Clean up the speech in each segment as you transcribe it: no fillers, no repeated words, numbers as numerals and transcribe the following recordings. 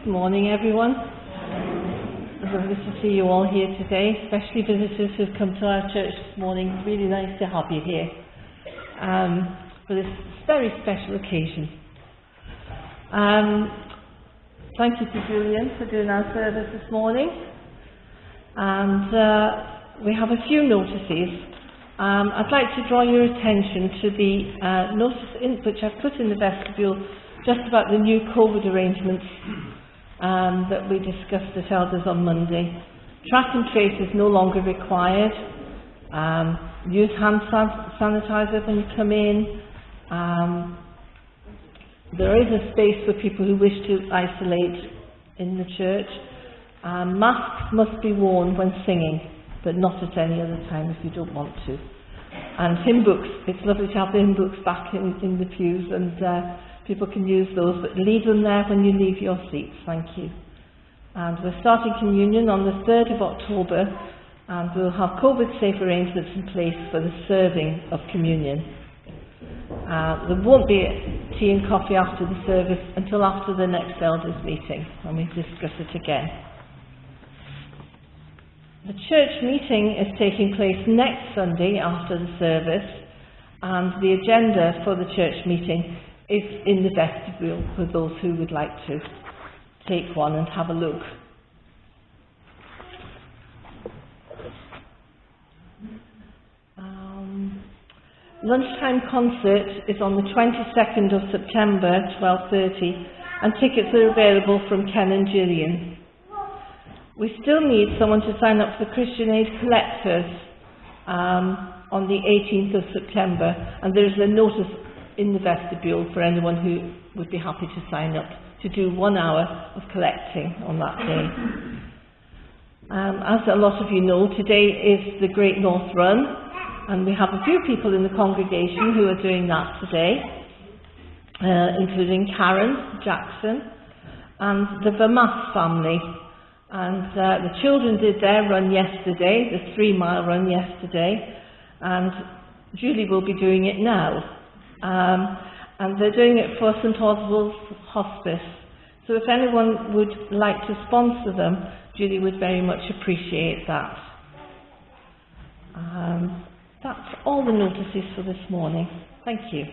Good morning, everyone. It's lovely to see you all here today, especially visitors who've come to our church this morning. Really nice to have you here for this very special occasion. Thank you to Julian for doing our service this morning. And we have a few notices. I'd like to draw your attention to the notice which I've put in the vestibule just about the new COVID arrangements that we discussed at Elders on Monday. Track and trace is no longer required. Use hand sanitizer when you come in. There is a space for people who wish to isolate in the church. Masks must be worn when singing, but not at any other time if you don't want to. And hymn books, it's lovely to have the hymn books back in the pews, and people can use those, but leave them there when you leave your seats. Thank you. And we're starting communion on the 3rd of October, and we'll have COVID-safe arrangements in place for the serving of communion. There won't be tea and coffee after the service until after the next elders meeting, when we discuss it again. The church meeting is taking place next Sunday after the service, and the agenda for the church meeting is in the vestibule for those who would like to take one and have a look. Lunchtime concert is on the 22nd of September, 12:30, and tickets are available from Ken and Julian. We still need someone to sign up for Christian Aid Collectors on the 18th of September, and there's a notice in the vestibule for anyone who would be happy to sign up to do 1 hour of collecting on that day. As a lot of you know, today is the Great North Run, and we have a few people in the congregation who are doing that today, including Karen Jackson and the Vermas family. And the children did their run yesterday, the 3-mile run yesterday, and Julie will be doing it now. And they're doing it for St Oswald's Hospice. So if anyone would like to sponsor them, Julie would very much appreciate that. That's all the notices for this morning. Thank you.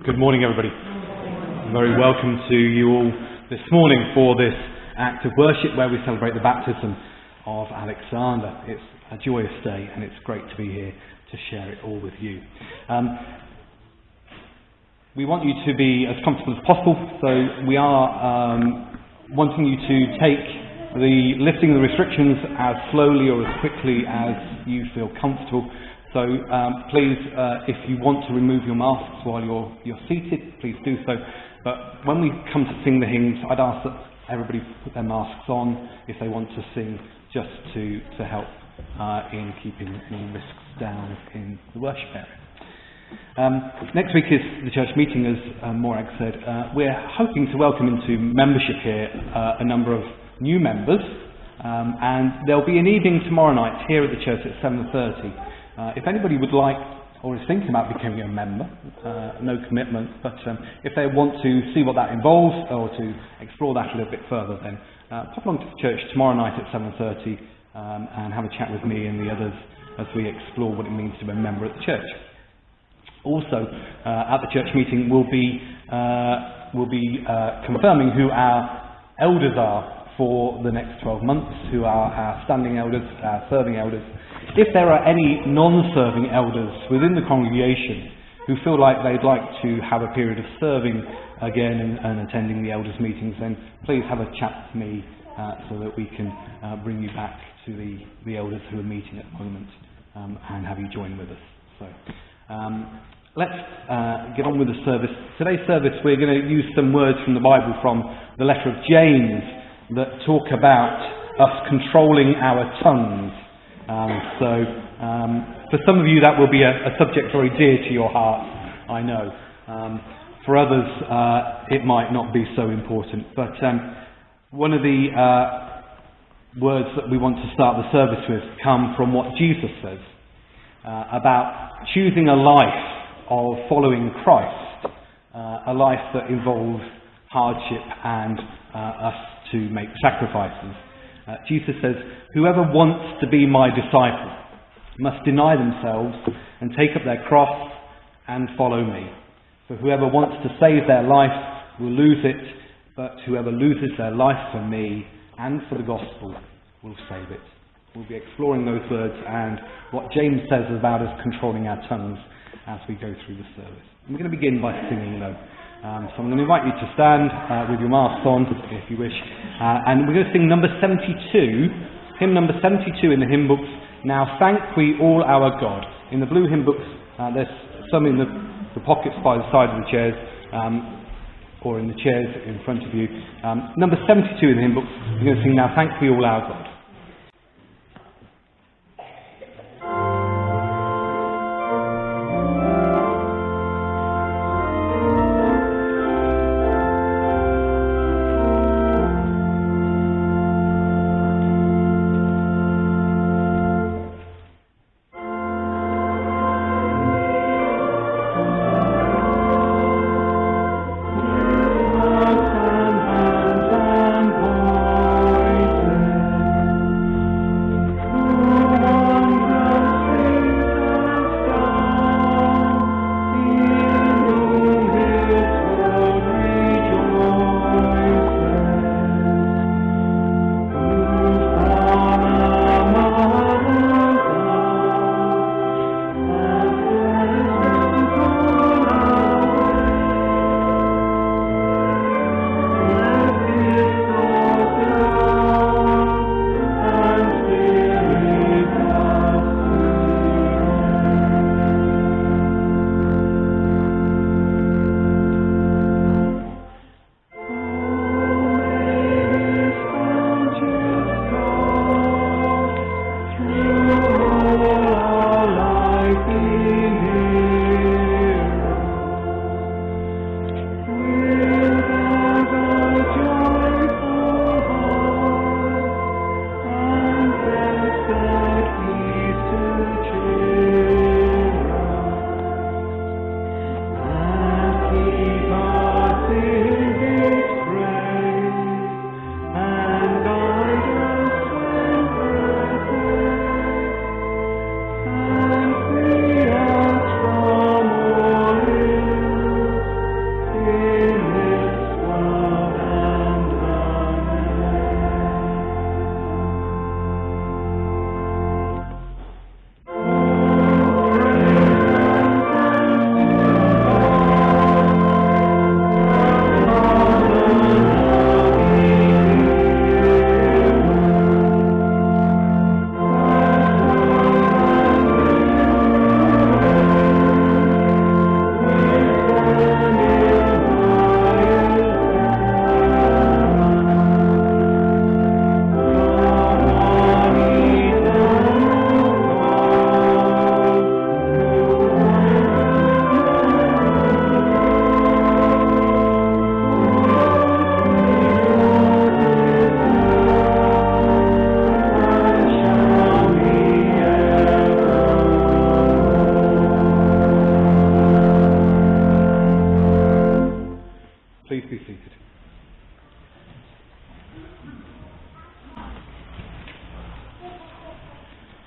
Good morning, everybody. Very welcome to you all this morning for this act of worship where we celebrate the baptism of Alexander. It's a joyous day, and it's great to be here to share it all with you. We want you to be as comfortable as possible, so we are wanting you to take the lifting of the restrictions as slowly or as quickly as you feel comfortable. So please, if you want to remove your masks while you're seated, please do so. But when we come to sing the hymns, I'd ask that everybody put their masks on if they want to sing, just to help in keeping any risks down in the worship area. Next week is the church meeting, as Morag said. We're hoping to welcome into membership here a number of new members, and there'll be an evening tomorrow night here at the church at 7:30. If anybody would like or is thinking about becoming a member, no commitment, but if they want to see what that involves or to explore that a little bit further, then pop along to the church tomorrow night at 7:30 and have a chat with me and the others as we explore what it means to be a member at the church. Also, at the church meeting, we'll be confirming who our elders are for the next 12 months, who are our standing elders, our serving elders. If there are any non-serving elders within the congregation who feel like they'd like to have a period of serving again and attending the elders' meetings, then please have a chat to me so that we can bring you back to the elders who are meeting at the moment and have you join with us. So let's get on with the service. Today's service, we're going to use some words from the Bible from the letter of James that talk about us controlling our tongues. For some of you that will be a subject very dear to your heart, I know. For others, it might not be so important. But one of the words that we want to start the service with come from what Jesus says about choosing a life of following Christ, a life that involves hardship and us to make sacrifices. Jesus says, "Whoever wants to be my disciple must deny themselves and take up their cross and follow me. For whoever wants to save their life will lose it, but whoever loses their life for me and for the gospel will save it." We'll be exploring those words and what James says about us controlling our tongues as we go through the service. I'm going to begin by singing though. So I'm going to invite you to stand with your masks on, if you wish. And we're going to sing number 72, hymn number 72 in the hymn books, "Now Thank We All Our God." In the blue hymn books, there's some in the pockets by the side of the chairs, or in the chairs in front of you. Number 72 in the hymn books, we're going to sing "Now Thank We All Our God."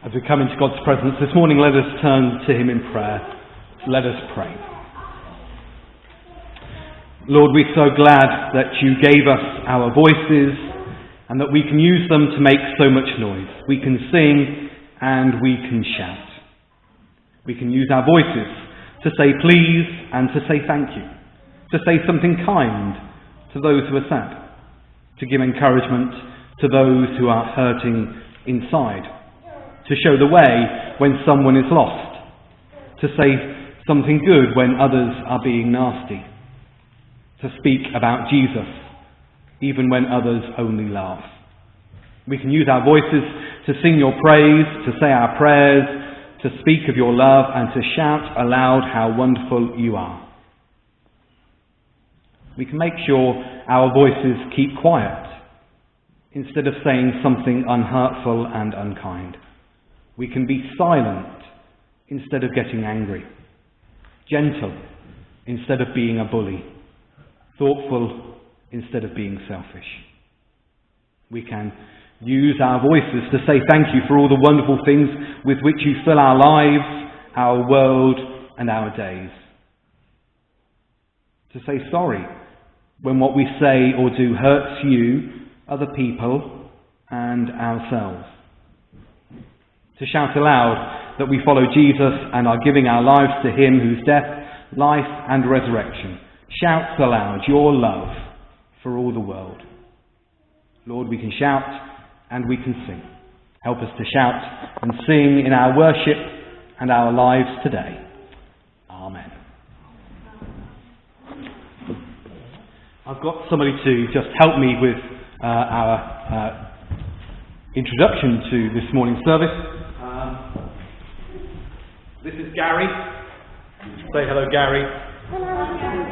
As we come into God's presence this morning, let us turn to Him in prayer. Let us pray. Lord, we're so glad that you gave us our voices and that we can use them to make so much noise. We can sing and we can shout. We can use our voices to say please and to say thank you, to say something kind to those who are sad, to give encouragement to those who are hurting inside, to show the way when someone is lost, to say something good when others are being nasty, to speak about Jesus even when others only laugh. We can use our voices to sing your praise, to say our prayers, to speak of your love, and to shout aloud how wonderful you are. We can make sure our voices keep quiet instead of saying something unhurtful and unkind. We can be silent instead of getting angry, gentle instead of being a bully, thoughtful instead of being selfish. We can use our voices to say thank you for all the wonderful things with which you fill our lives, our world, and our days. To say sorry when what we say or do hurts you, other people, and ourselves. To shout aloud that we follow Jesus and are giving our lives to him whose death, life, and resurrection shouts aloud your love for all the world. Lord, we can shout and we can sing. Help us to shout and sing in our worship and our lives today. Amen. I've got somebody to just help me with our introduction to this morning's service. This is Gary. Say hello, Gary. Hello, Gary.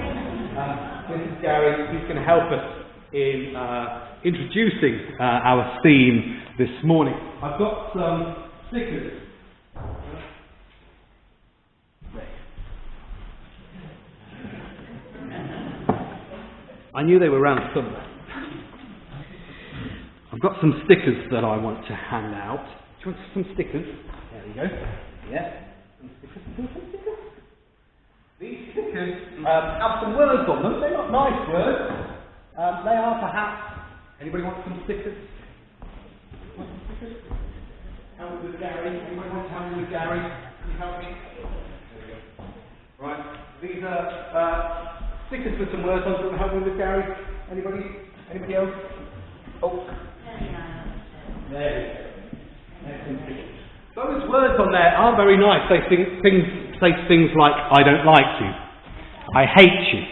This is Gary. He's going to help us in introducing our theme this morning. I've got some stickers. I knew they were around somewhere. I've got some stickers that I want to hand out. Do you want some stickers? There you go. Yeah. Some stickers. These stickers have some words on them. They're not nice words. They are perhaps... Anybody want some stickers? Want some stickers? Help with Gary. Anybody want to help me with Gary? Can you help me? There we go. Right. These are stickers with some words on them. Help me with Gary. Anybody? Anybody else? Oh. There we go. Those words on there are very nice. They say things like, I don't like you. I hate you.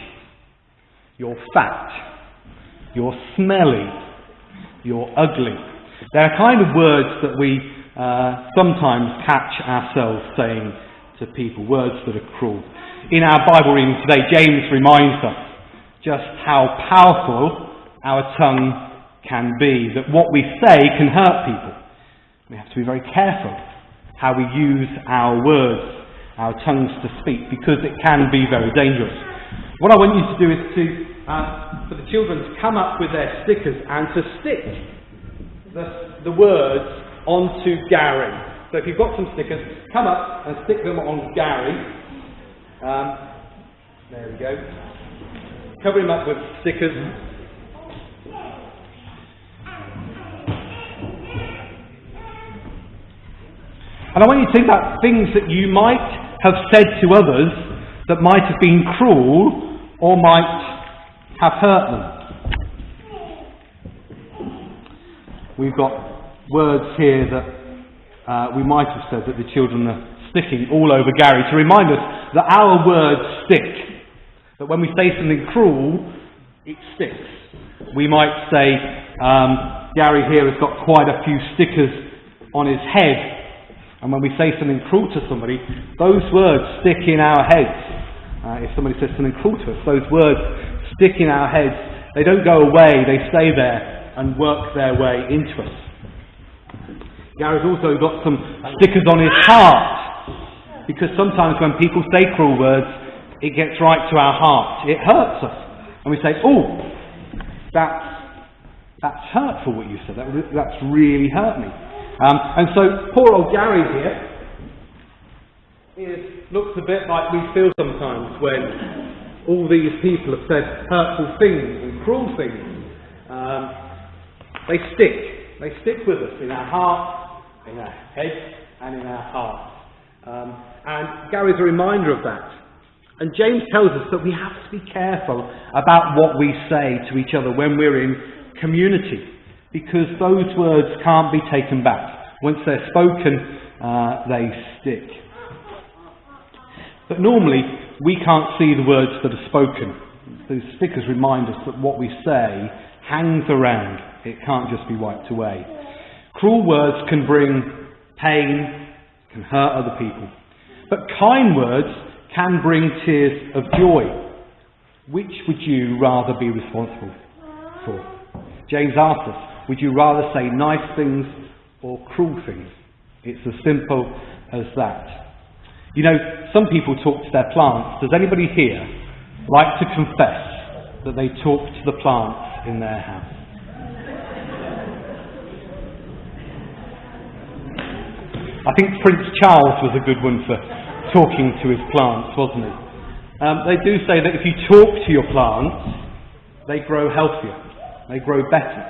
You're fat. You're smelly. You're ugly. They're kind of words that we sometimes catch ourselves saying to people, words that are cruel. In our Bible reading today, James reminds us just how powerful our tongue can be, that what we say can hurt people. We have to be very careful how we use our words, our tongues to speak, because it can be very dangerous. What I want you to do is for the children to come up with their stickers and to stick the words onto Gary. So if you've got some stickers, come up and stick them on Gary. There we go. Cover him up with stickers. And I want you to think about things that you might have said to others that might have been cruel or might have hurt them. We've got words here that we might have said that the children are sticking all over Gary to remind us that our words stick. That when we say something cruel, it sticks. We might say, Gary here has got quite a few stickers on his head. And when we say something cruel to somebody, those words stick in our heads. If somebody says something cruel to us, those words stick in our heads. They don't go away, they stay there and work their way into us. Gary's also got some stickers on his heart, because sometimes when people say cruel words, it gets right to our heart. It hurts us. And we say, oh, that's hurtful what you said. That's really hurt me. And so poor old Gary here looks a bit like we feel sometimes when all these people have said hurtful things and cruel things. They stick. They stick with us in our heart, in our heads, and in our hearts. And Gary's a reminder of that. And James tells us that we have to be careful about what we say to each other when we're in community, because those words can't be taken back. Once they're spoken, they stick. But normally, we can't see the words that are spoken. Those stickers remind us that what we say hangs around. It can't just be wiped away. Cruel words can bring pain, can hurt other people. But kind words can bring tears of joy. Which would you rather be responsible for? James asked us, would you rather say nice things or cruel things? It's as simple as that. You know, some people talk to their plants. Does anybody here like to confess that they talk to the plants in their house? I think Prince Charles was a good one for talking to his plants, wasn't he? They do say that if you talk to your plants, they grow healthier, they grow better.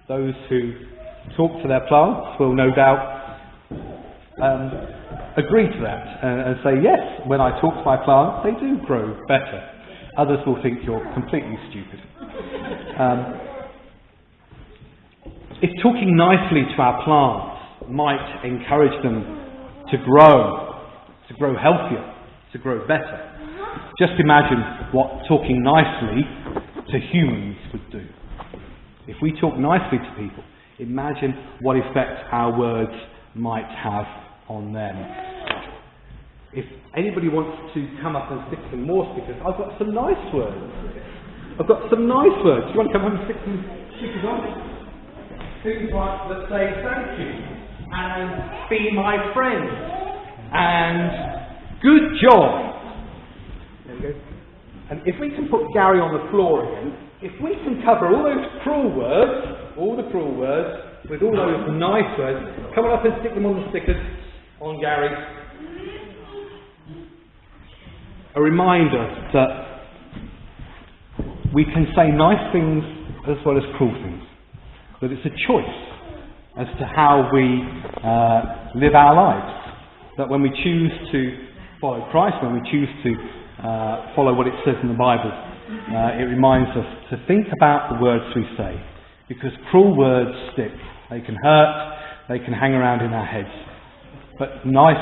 Those who talk to their plants will no doubt agree to that and say, yes, when I talk to my plants, they do grow better. Others will think you're completely stupid. If talking nicely to our plants might encourage them to grow healthier, to grow better, just imagine what talking nicely to humans would do. If we talk nicely to people, imagine what effect our words might have on them. If anybody wants to come up and stick some more stickers, I've got some nice words. Do you want to come up and stick some stickers on? Things like that say thank you, and be my friend, and good job. There we go. And if we can put Gary on the floor again, if we can cover all those cruel words, with all those nice words, come on up and stick them on the stickers on Gary. A reminder that we can say nice things as well as cruel things. That it's a choice as to how we live our lives. That when we choose to follow Christ, when we choose to follow what it says in the Bible, it reminds us to think about the words we say. Because cruel words stick. They can hurt, they can hang around in our heads. But nice,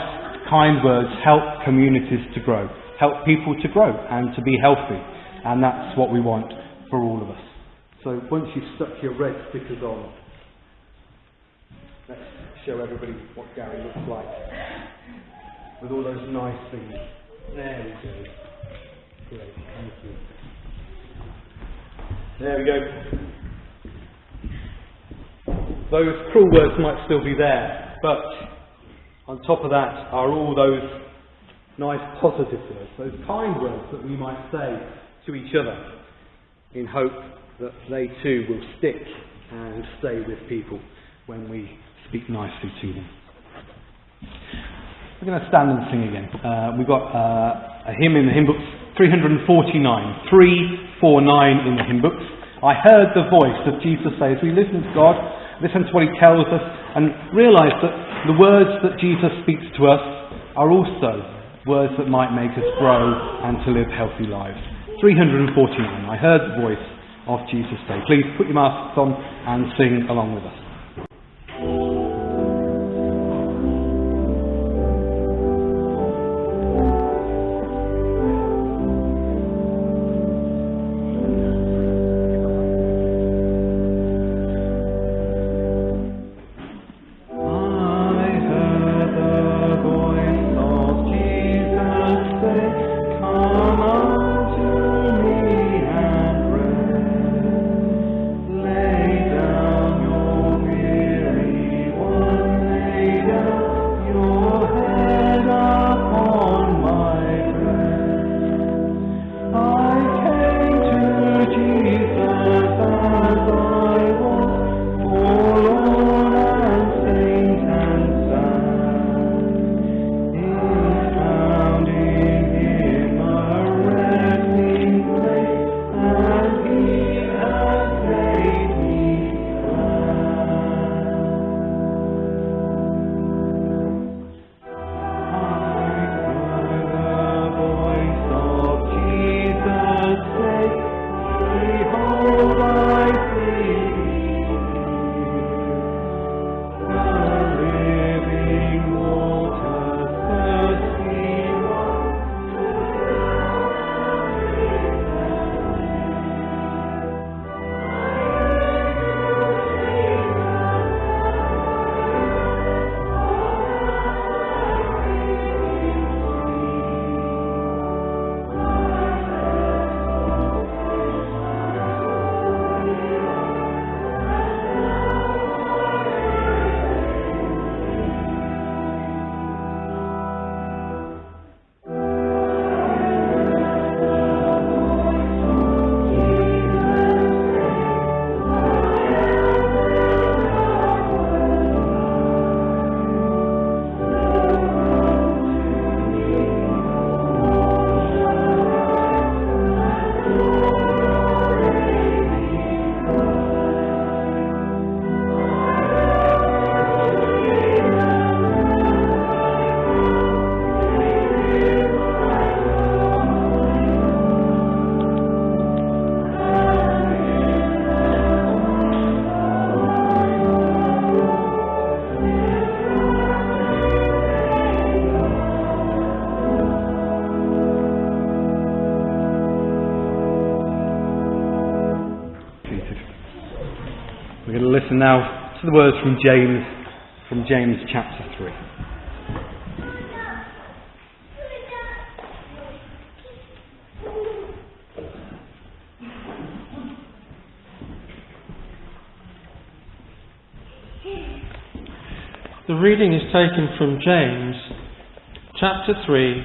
kind words help communities to grow, help people to grow and to be healthy. And that's what we want for all of us. So once you've stuck your red stickers on, let's show everybody what Gary looks like. With all those nice things. There we go. Great, thank you. There we go. Those cruel words might still be there, but on top of that are all those nice positive words, those kind words that we might say to each other in hope that they too will stick and stay with people when we speak nicely to them. We're going to stand and sing again. We've got a hymn in the hymn books, 349, 349 in the hymn books. I heard the voice of Jesus say, as we listen to God, listen to what he tells us, and realise that the words that Jesus speaks to us are also words that might make us grow and to live healthy lives. 349, I heard the voice of Jesus say. Please put your masks on and sing along with us. Lay down your listen now to the words from James chapter 3. The reading is taken from James chapter 3,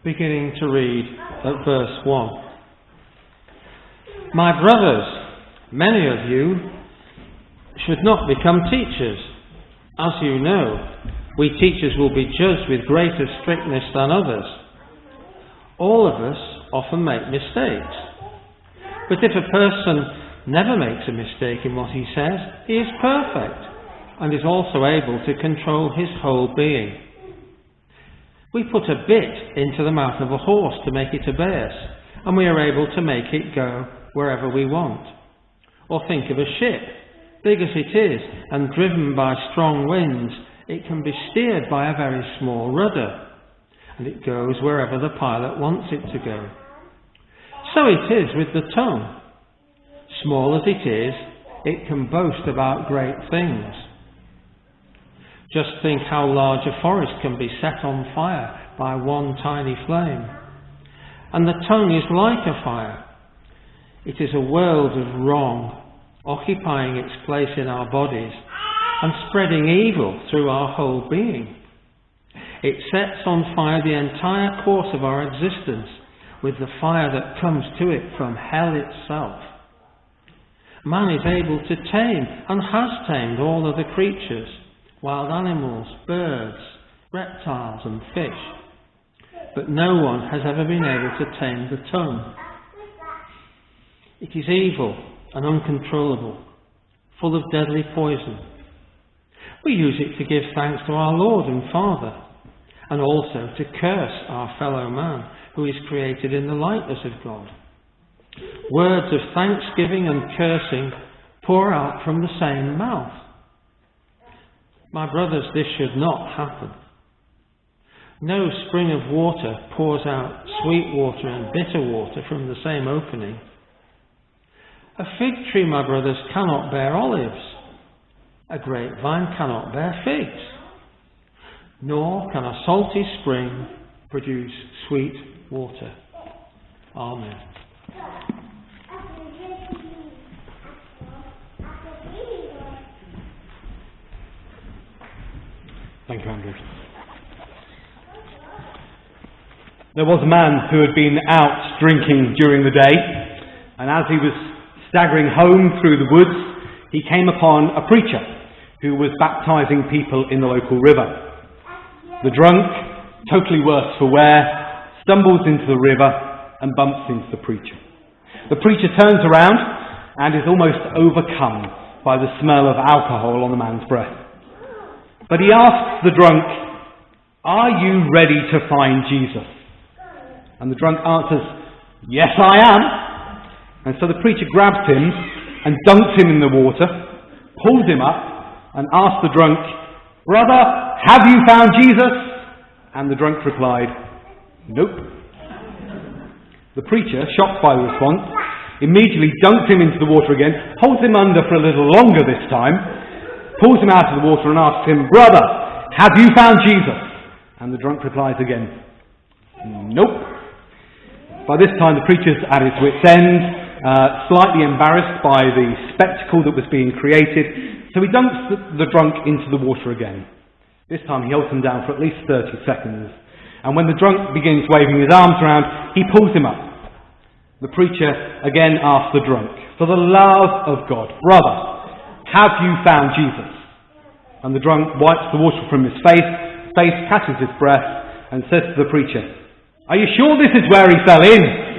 beginning to read at verse 1. My brothers, many of you should not become teachers. As you know, we teachers will be judged with greater strictness than others. All of us often make mistakes. But if a person never makes a mistake in what he says, he is perfect and is also able to control his whole being. We put a bit into the mouth of a horse to make it obey us, and we are able to make it go wherever we want. Or think of a ship. Big as it is, and driven by strong winds, it can be steered by a very small rudder, and it goes wherever the pilot wants it to go. So it is with the tongue. Small as it is, it can boast about great things. Just think how large a forest can be set on fire by one tiny flame. And the tongue is like a fire. It is a world of wrong, occupying its place in our bodies and spreading evil through our whole being. It sets on fire the entire course of our existence with the fire that comes to it from hell itself. Man is able to tame and has tamed all other creatures, wild animals, birds, reptiles and fish. But no one has ever been able to tame the tongue. It is evil and uncontrollable, full of deadly poison. We use it to give thanks to our Lord and Father, and also to curse our fellow man, who is created in the likeness of God. Words of thanksgiving and cursing pour out from the same mouth. My brothers, this should not happen. No spring of water pours out sweet water and bitter water from the same opening. A fig tree, my brothers, cannot bear olives. A grapevine cannot bear figs. Nor can a salty spring produce sweet water. Amen. Thank you, Andrew. There was a man who had been out drinking during the day, and as he was staggering home through the woods, he came upon a preacher who was baptizing people in the local river. The drunk, totally worse for wear, stumbles into the river and bumps into the preacher. The preacher turns around and is almost overcome by the smell of alcohol on the man's breath. But he asks the drunk, "Are you ready to find Jesus?" And the drunk answers, "Yes, I am." And so the preacher grabs him and dunks him in the water, pulls him up and asks the drunk, "Brother, have you found Jesus?" And the drunk replied, "Nope." The preacher, shocked by the response, immediately dunks him into the water again, holds him under for a little longer this time, pulls him out of the water and asks him, "Brother, have you found Jesus?" And the drunk replies again, "Nope." By this time the preacher's at his wit's end, slightly embarrassed by the spectacle that was being created, so he dunks the drunk into the water again. This time he holds him down for at least 30 seconds, and when the drunk begins waving his arms around, he pulls him up. The preacher again asks the drunk, "For the love of God, brother, have you found Jesus?" And the drunk wipes the water from his face, catches his breath, and says to the preacher, "Are you sure this is where he fell in?"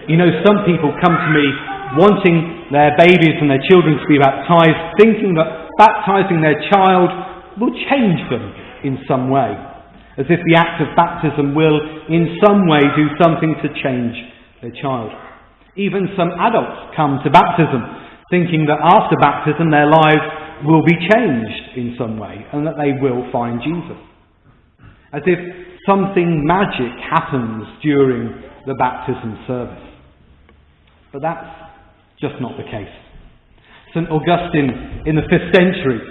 You know, some people come to me wanting their babies and their children to be baptized, thinking that baptizing their child will change them in some way, as if the act of baptism will in some way do something to change their child. Even some adults come to baptism thinking that after baptism their lives will be changed in some way and that they will find Jesus. As if something magic happens during the baptism service. But that's just not the case. St. Augustine in the 5th century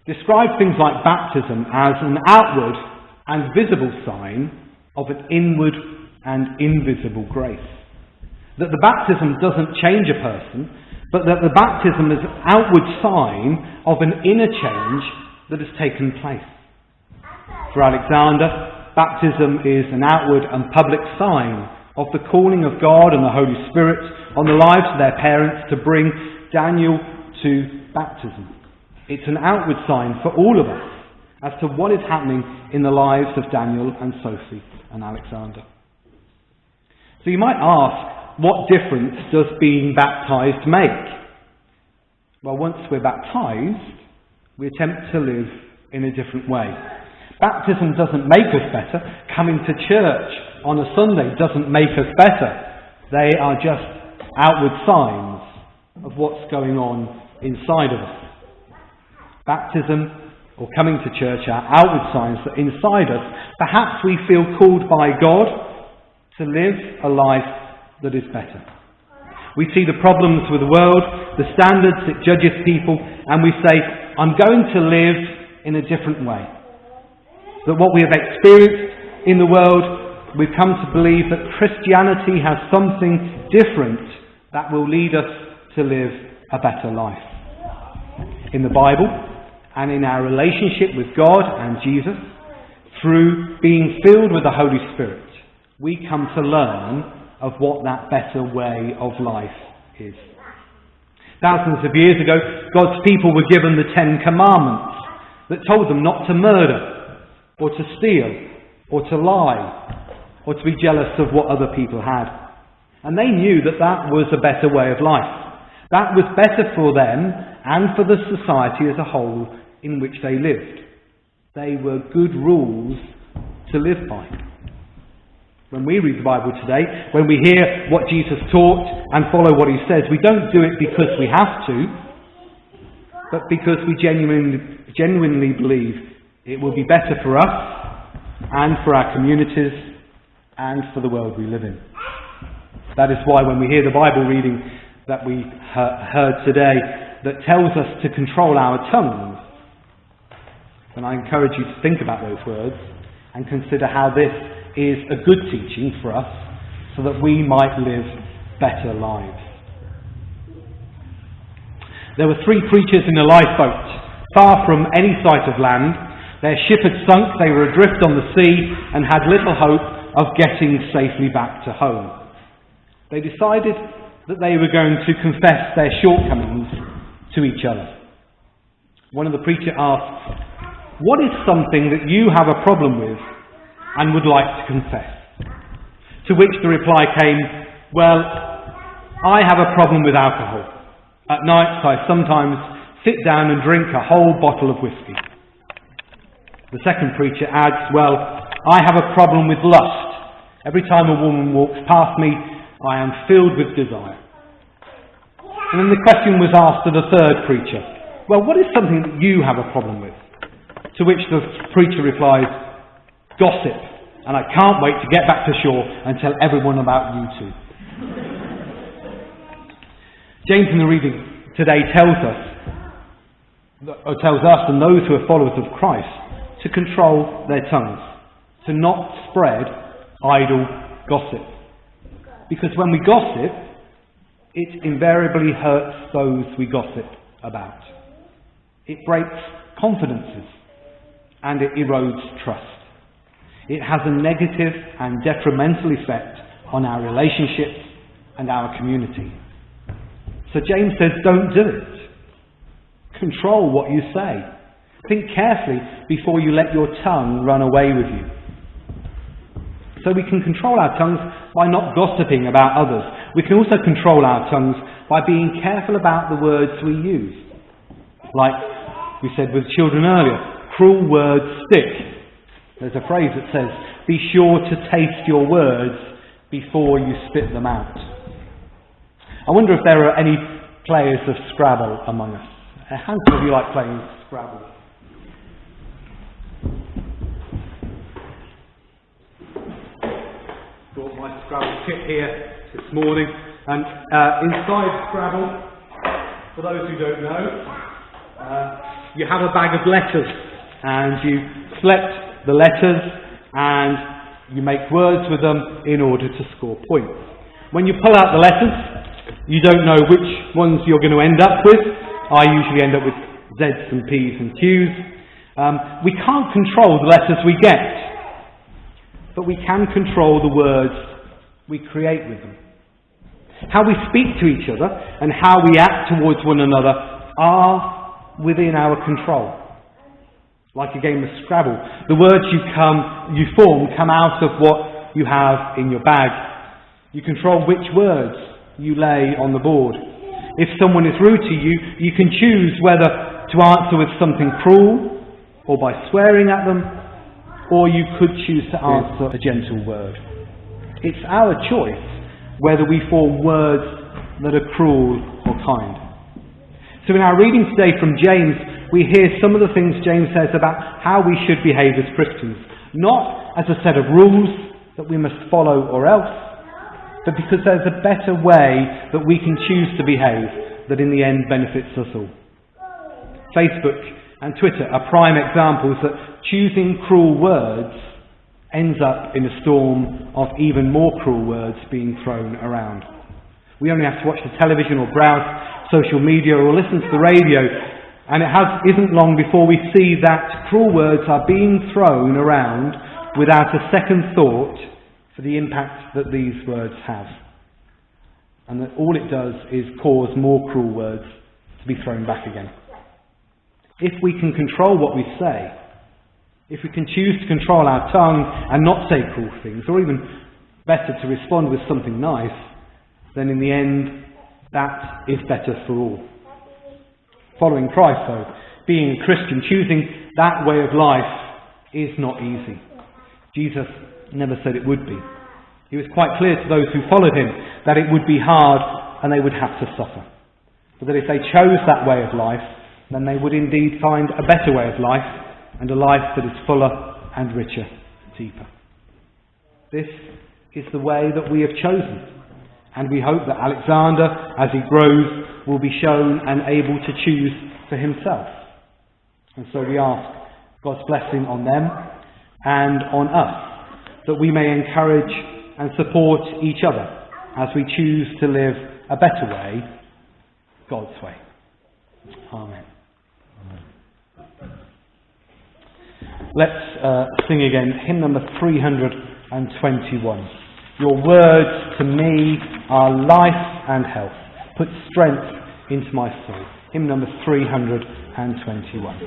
described things like baptism as an outward and visible sign of an inward and invisible grace. That the baptism doesn't change a person, but that the baptism is an outward sign of an inner change that has taken place. For Alexander, baptism is an outward and public sign of the calling of God and the Holy Spirit on the lives of their parents to bring Daniel to baptism. It's an outward sign for all of us as to what is happening in the lives of Daniel and Sophie and Alexander. So you might ask, what difference does being baptised make? Well, once we're baptised, we attempt to live in a different way. Baptism doesn't make us better. Coming to church on a Sunday doesn't make us better. They are just outward signs of what's going on inside of us. Baptism or coming to church are outward signs that inside us, perhaps we feel called by God to live a life that is better. We see the problems with the world, the standards it judges people, and we say, I'm going to live in a different way. That what we have experienced in the world, we've come to believe that Christianity has something different that will lead us to live a better life. In the Bible, and in our relationship with God and Jesus, through being filled with the Holy Spirit, we come to learn of what that better way of life is. Thousands of years ago, God's people were given the 10 Commandments that told them not to murder, or to steal, or to lie, or to be jealous of what other people had. And they knew that that was a better way of life. That was better for them and for the society as a whole in which they lived. They were good rules to live by. When we read the Bible today, when we hear what Jesus taught and follow what he says, we don't do it because we have to, but because we genuinely believe it will be better for us and for our communities and for the world we live in. That is why when we hear the Bible reading that we heard today that tells us to control our tongues, then I encourage you to think about those words and consider how this is a good teaching for us so that we might live better lives. There were 3 preachers in a lifeboat, far from any sight of land. Their ship had sunk, they were adrift on the sea and had little hope of getting safely back to home. They decided that they were going to confess their shortcomings to each other. One of the preachers asked, "What is something that you have a problem with and would like to confess?" To which the reply came, "Well, I have a problem with alcohol. At night I sometimes sit down and drink a whole bottle of whiskey." The second preacher adds, "Well, I have a problem with lust. Every time a woman walks past me, I am filled with desire." And then the question was asked to the third preacher, "Well, what is something that you have a problem with?" To which the preacher replies, "Gossip, and I can't wait to get back to shore and tell everyone about you two." James in the reading today tells us and those who are followers of Christ to control their tongues, to not spread idle gossip. Because when we gossip, it invariably hurts those we gossip about. It breaks confidences and it erodes trust. It has a negative and detrimental effect on our relationships and our community. So James says, don't do it. Control what you say. Think carefully before you let your tongue run away with you. So we can control our tongues by not gossiping about others. We can also control our tongues by being careful about the words we use. Like we said with children earlier, cruel words stick. There's a phrase that says, be sure to taste your words before you spit them out. I wonder if there are any players of Scrabble among us. How many of you like playing Scrabble? Got my Scrabble kit here this morning, And inside Scrabble, for those who don't know, you have a bag of letters, and you select the letters and you make words with them in order to score points. When you pull out the letters, you don't know which ones you're going to end up with. I usually end up with Z's and P's and Q's. We can't control the letters we get, but we can control the words we create with them. How we speak to each other and how we act towards one another are within our control. Like a game of Scrabble, the words you form come out of what you have in your bag. You control which words you lay on the board. If someone is rude to you, you can choose whether to answer with something cruel or by swearing at them, or you could choose to answer a gentle word. It's our choice whether we form words that are cruel or kind. So in our reading today from James, we hear some of the things James says about how we should behave as Christians. Not as a set of rules that we must follow or else, but because there's a better way that we can choose to behave that in the end benefits us all. Facebook and Twitter are prime examples that choosing cruel words ends up in a storm of even more cruel words being thrown around. We only have to watch the television or browse social media or listen to the radio, and it isn't long before we see that cruel words are being thrown around without a second thought for the impact that these words have. And that all it does is cause more cruel words to be thrown back again. If we can control what we say, if we can choose to control our tongue and not say cruel things, or even better to respond with something nice, then in the end, that is better for all. Following Christ, though, being a Christian, choosing that way of life is not easy. Jesus never said it would be. He was quite clear to those who followed him that it would be hard and they would have to suffer. But that if they chose that way of life, then they would indeed find a better way of life, and a life that is fuller and richer, deeper. This is the way that we have chosen, and we hope that Alexander, as he grows, will be shown and able to choose for himself. And so we ask God's blessing on them and on us, that we may encourage and support each other as we choose to live a better way, God's way. Amen. Let's sing again hymn number 321. Your words to me are life and health. Put strength into my soul. Hymn number 321.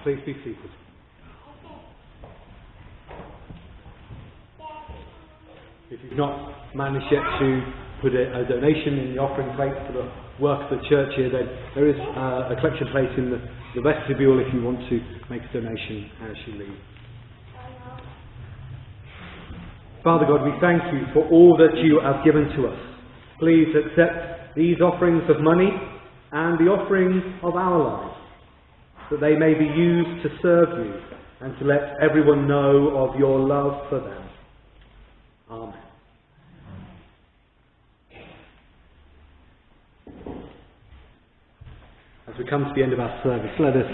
Please be seated. we've not managed yet to put a donation in the offering plate for the work of the church here, then there is a collection plate in the vestibule if you want to make a donation as you leave. Father God, we thank you for all that you have given to us. Please accept these offerings of money and the offerings of our lives, that they may be used to serve you and to let everyone know of your love for them. Amen. As we come to the end of our service, let us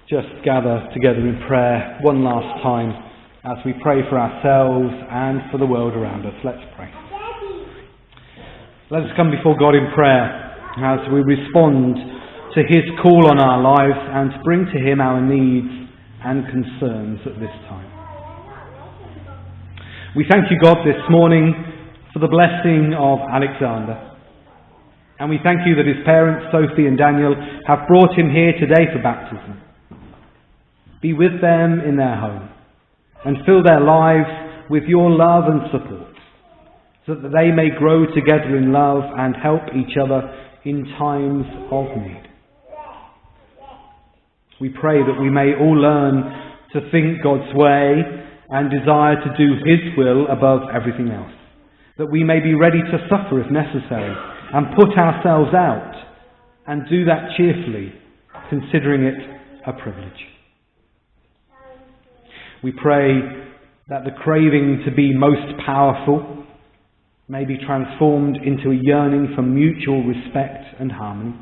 just gather together in prayer one last time as we pray for ourselves and for the world around us. Let's pray. Let us come before God in prayer as we respond to his call on our lives and bring to him our needs and concerns at this time. We thank you, God, this morning for the blessing of Alexander. And we thank you that his parents, Sophie and Daniel, have brought him here today for baptism. Be with them in their home and fill their lives with your love and support, so that they may grow together in love and help each other in times of need. We pray that we may all learn to think God's way and desire to do his will above everything else, that we may be ready to suffer if necessary and put ourselves out, and do that cheerfully, considering it a privilege. We pray that the craving to be most powerful may be transformed into a yearning for mutual respect and harmony,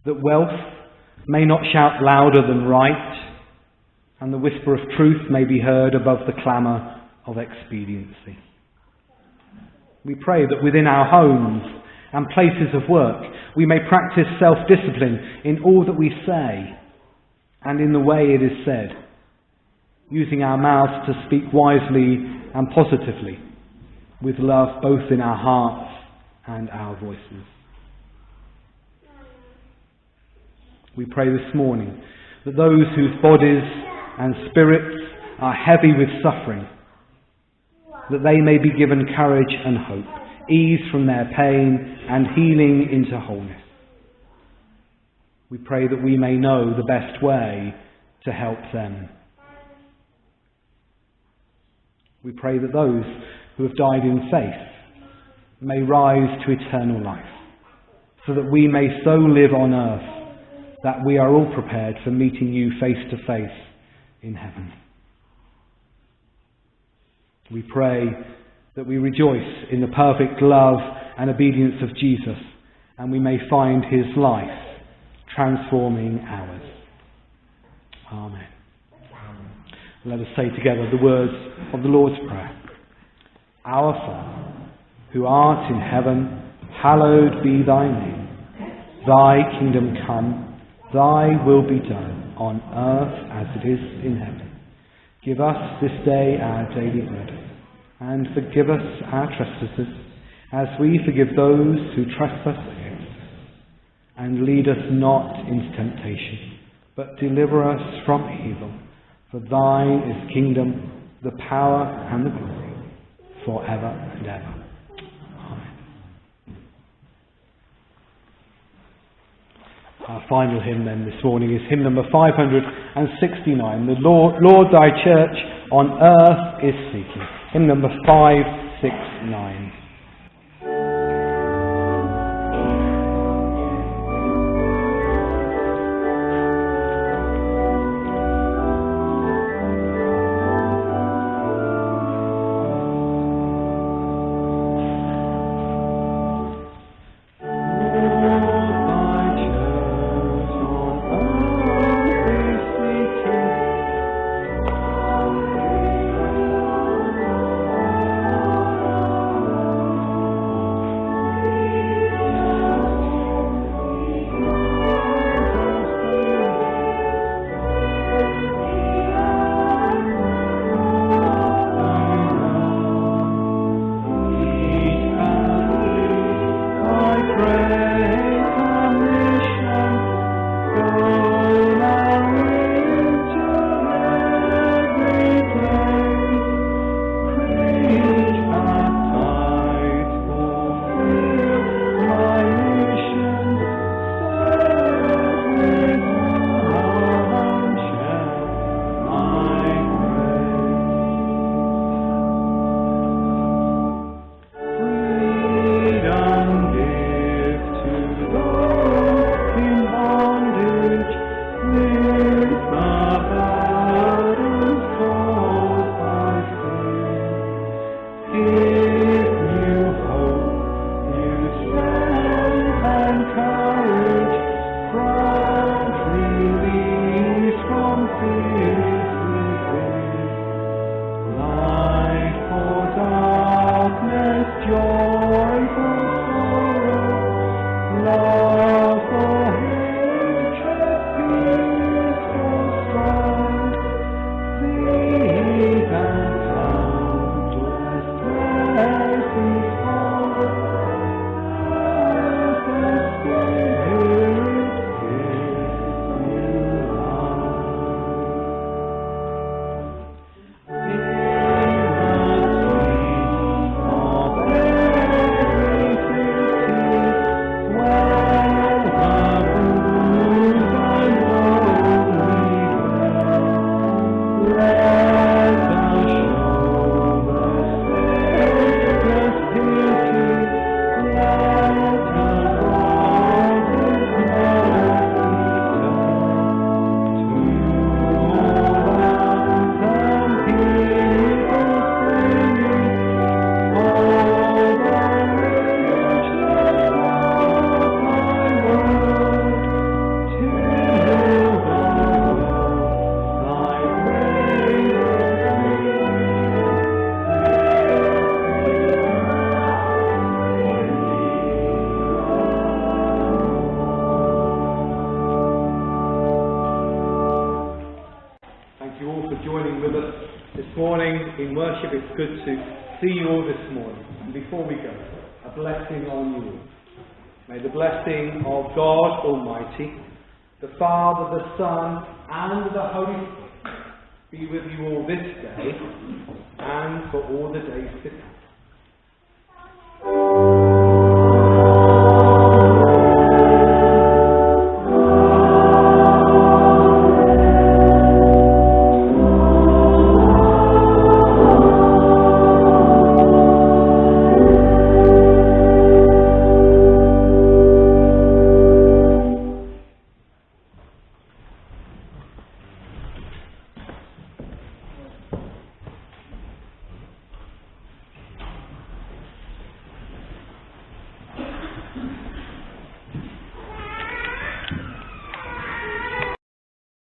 that wealth may not shout louder than right, and the whisper of truth may be heard above the clamour of expediency. We pray that within our homes and places of work we may practice self-discipline in all that we say and in the way it is said, using our mouths to speak wisely and positively, with love both in our hearts and our voices. We pray this morning that those whose bodies and spirits are heavy with suffering, that they may be given courage and hope, ease from their pain and healing into wholeness. We pray that we may know the best way to help them. We pray that those who have died in faith may rise to eternal life, so that we may so live on earth that we are all prepared for meeting you face to face in heaven. We pray that we rejoice in the perfect love and obedience of Jesus, and we may find his life transforming ours. Amen. Let us say together the words of the Lord's Prayer. Our Father, who art in heaven, hallowed be thy name. Thy kingdom come, thy will be done, on earth as it is in heaven. Give us this day our daily bread, and forgive us our trespasses, as we forgive those who trespass against us. And lead us not into temptation, but deliver us from evil. For thine is the kingdom, the power, and the glory, forever and ever. Amen. Our final hymn then this morning is hymn number 569. The Lord thy church on earth is seeking. Hymn number 569. Thank you. morning in worship, it's good to see you all this morning. And before we go, a blessing on you all. May the blessing of God Almighty, the Father, the Son, and the Holy Spirit be with you all this day and for all the days to come.